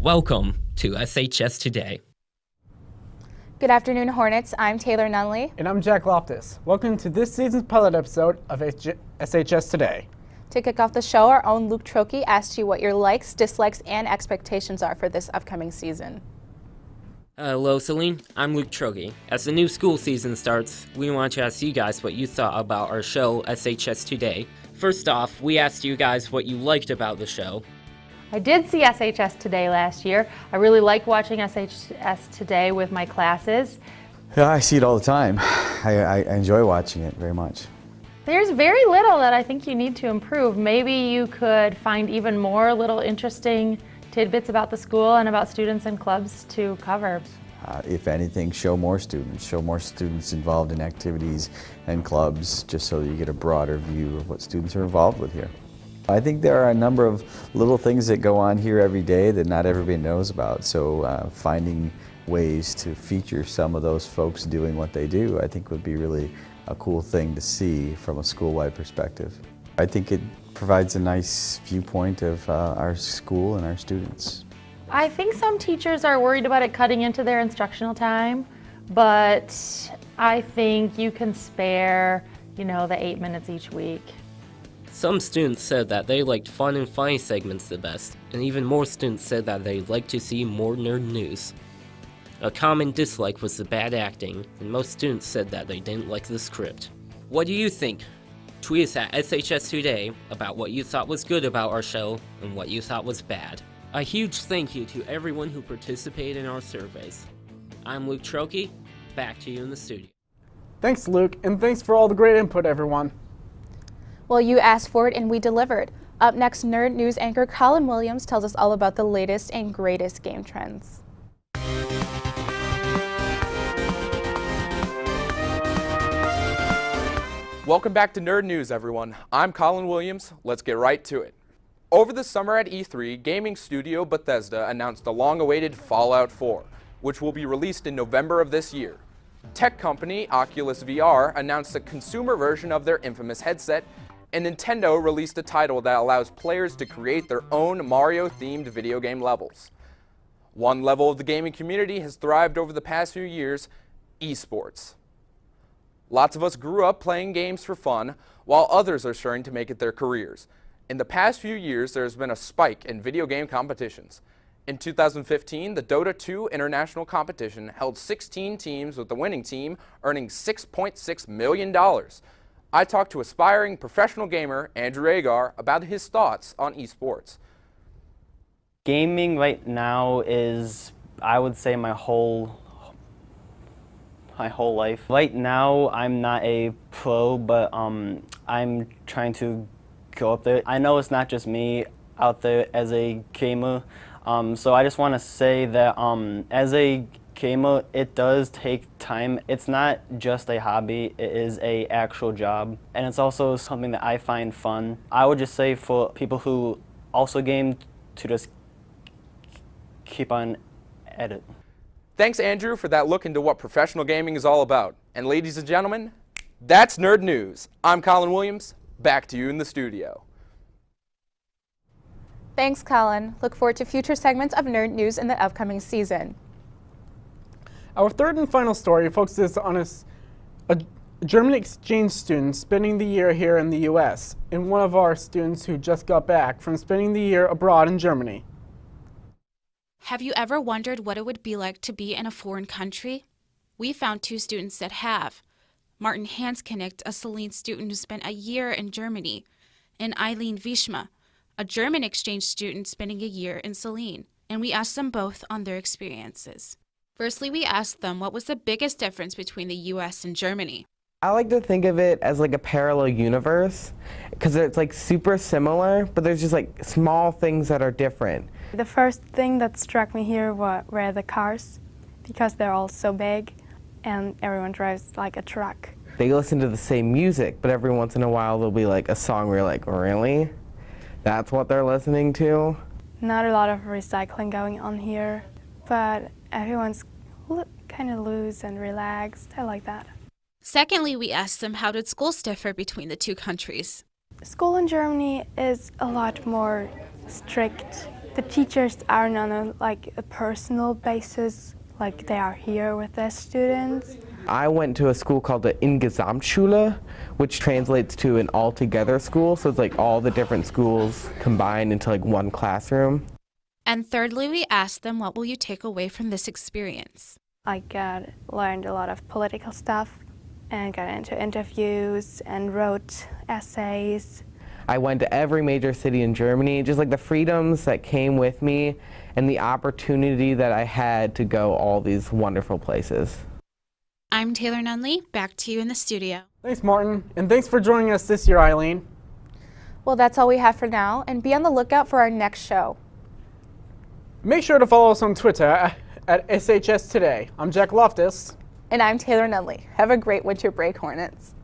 Welcome to SHS Today. Good afternoon, Hornets. I'm Taylor Nunlee. And I'm Jack Loftus. Welcome to this season's pilot episode of SHS Today. To kick off the show, our own Luke Trokey asked you what your likes, dislikes, and expectations are for this upcoming season. Hello, Saline. I'm Luke Trokey. As the new school season starts, we want to ask you guys what you thought about our show, SHS Today. First off, we asked you guys what you liked about the show. I did see SHS Today last year. I really like watching SHS Today with my classes. Yeah, I see it all the time. I enjoy watching it very much. There's very little that I think you need to improve. Maybe you could find even more little interesting tidbits about the school and about students and clubs to cover. If anything, show more students involved in activities and clubs, just so that you get a broader view of what students are involved with here. I think there are a number of little things that go on here every day that not everybody knows about, so finding ways to feature some of those folks doing what they do, I think would be really a cool thing to see from a school-wide perspective. I think it provides a nice viewpoint of our school and our students. I think some teachers are worried about it cutting into their instructional time, but I think you can spare, the 8 minutes each week. Some students said that they liked fun and funny segments the best, and even more students said that they'd like to see more nerd news. A common dislike was the bad acting, and most students said that they didn't like the script. What do you think? Tweet us at SHS Today about what you thought was good about our show and what you thought was bad. A huge thank you to everyone who participated in our surveys. I'm Luke Trokey, back to you in the studio. Thanks, Luke, and thanks for all the great input, everyone. Well, you asked for it and we delivered. Up next, Nerd News anchor Colin Williams tells us all about the latest and greatest game trends. Welcome back to Nerd News, everyone. I'm Colin Williams. Let's get right to it. Over the summer at E3, gaming studio Bethesda announced the long-awaited Fallout 4, which will be released in November of this year. Tech company Oculus VR announced a consumer version of their infamous headset, and Nintendo released a title that allows players to create their own Mario-themed video game levels. One level of the gaming community has thrived over the past few years: esports. Lots of us grew up playing games for fun, while others are starting to make it their careers. In the past few years, there has been a spike in video game competitions. In 2015, the Dota 2 international competition held 16 teams, with the winning team earning $6.6 million. I talked to aspiring professional gamer Andrew Agar about his thoughts on esports. Gaming right now is, I would say, my whole life. Right now, I'm not a pro, but I'm trying to go up there. I know it's not just me out there as a gamer, so I just want to say that as a gamer, it does take time. It's not just a hobby, it is an actual job, and it's also something that I find fun. I would just say for people who also game to just keep on at it. Thanks, Andrew, for that look into what professional gaming is all about. And ladies and gentlemen, that's Nerd News. I'm Colin Williams. Back to you in the studio. Thanks, Colin. Look forward to future segments of Nerd News in the upcoming season. Our third and final story focuses on a German exchange student spending the year here in the U.S. and one of our students who just got back from spending the year abroad in Germany. Have you ever wondered what it would be like to be in a foreign country? We found two students that have. Martin Hanskenicht, a Saline student who spent a year in Germany, and Eileen Wischma, a German exchange student spending a year in Saline. And we asked them both on their experiences. Firstly, we asked them what was the biggest difference between the U.S. and Germany. I like to think of it as like a parallel universe, because it's like super similar, but there's just like small things that are different. The first thing that struck me here were the cars, because they're all so big and everyone drives like a truck. They listen to the same music, but every once in a while there'll be like a song where you're like, really? That's what they're listening to? Not a lot of recycling going on here, but everyone's kind of loose and relaxed. I like that. Secondly, we asked them how did schools differ between the two countries. School in Germany is a lot more strict The teachers aren't on a personal basis, like they are here with their students. I went to a school called the Ingesamtschule, which translates to an all-together school, so it's like all the different schools combined into like one classroom. And thirdly, we asked them, what will you take away from this experience? I learned a lot of political stuff and got into interviews and wrote essays. I went to every major city in Germany, just like the freedoms that came with me and the opportunity that I had to go all these wonderful places. I'm Taylor Nunlee, back to you in the studio. Thanks, Martin, and thanks for joining us this year, Eileen. Well, that's all we have for now, and be on the lookout for our next show. Make sure to follow us on Twitter at SHS Today. I'm Jack Loftus. And I'm Taylor Nunlee. Have a great winter break, Hornets.